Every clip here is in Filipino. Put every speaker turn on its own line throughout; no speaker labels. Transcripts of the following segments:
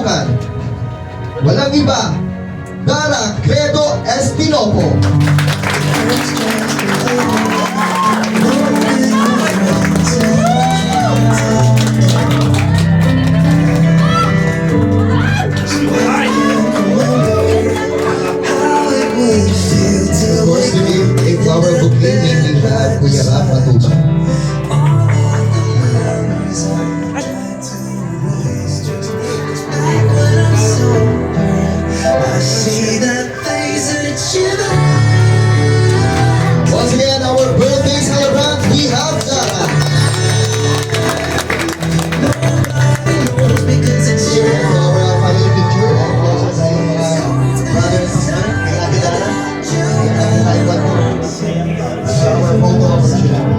Bulacan. Walang iba, Dara Credo Espinopo. Of course, we give a flower bouquet named Kuya Rap Matucha. Once again, our birthday celebrant, we have Dara. Share our family picture and also sa mga brother and sister. Kay Ate Dara. Our photo opportunity.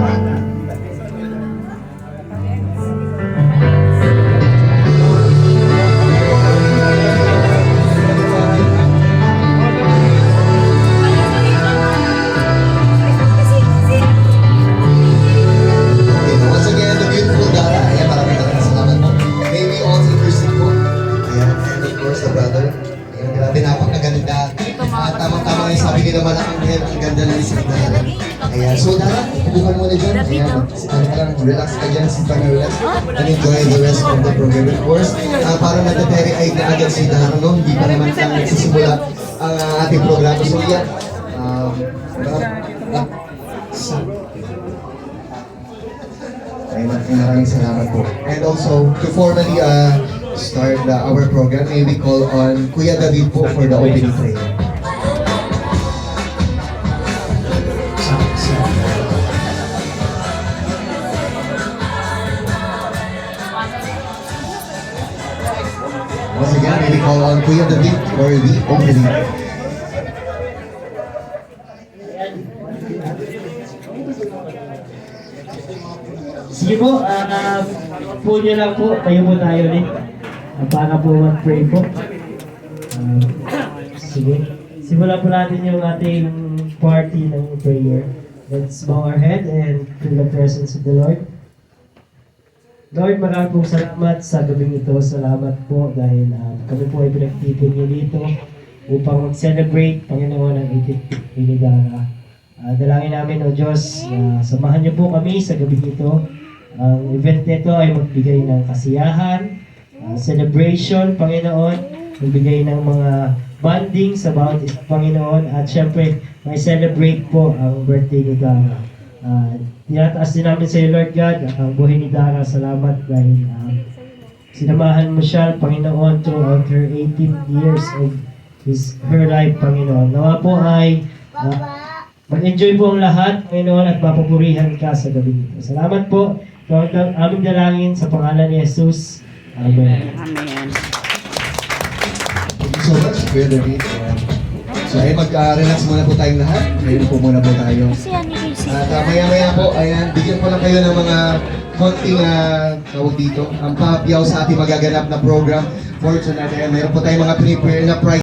Tamang-tama yung sabi nila Malacanang, ang ganda na si Dara. Ayan, so Dara, tubukan mo na dyan. Ayan, relax ka dyan, sit ka na relax. And enjoy the rest of the program. Of course, para natatere-eyed na agad si Dara, no? Hindi pa naman lang nagsisimula ang ating programa. So yan, maraming salamat po. And also, to formally start our program, may we call on Kuya David po for the opening prayer. Once again, may we call on Kuya David for the opening prayer.
Sige po, po nyo lang po, tayo po tayo ulit. Para po mag-pray po. Sige, simulan po natin yung ating party ng prayer. Let's bow our head and feel the presence of the Lord. Lord, maraming pong salamat sa gabing ito. Salamat po dahil kami po ay pinagtipon nyo dito upang mag-celebrate, Panginoon, ang 85th ni Dara. Dalangin namin, O Diyos, samahan niyo po kami sa gabi ito. Ang event nito ay magbigay ng kasiyahan, celebration, Panginoon, magbigay ng mga bonding sa bawat isa, Panginoon, at syempre, may celebrate po ang birthday ni Dara. Tinataas din namin sa iyo, Lord God, ang buhay ni Dara. Salamat dahil sinamahan mo siya, Panginoon, throughout her 18 years of her life, Panginoon. Nawa po ay mag-enjoy po ang lahat, Panginoon, at mapupurihan ka sa gabi nito. Salamat po. Ito ang aming dalangin sa pangalan ni Jesus. Amen.
Amen.
Thank you so much, Kuya David. So ay mag-relax muna po tayong lahat. Ngayon po muna po tayo. At maya-maya po, ayan, bigyan ko lang kayo ng mga konting tawag dito. Ang papiyaw sa ating magaganap na program for tonight. Ayan, mayroon po tayong mga prepare na prize.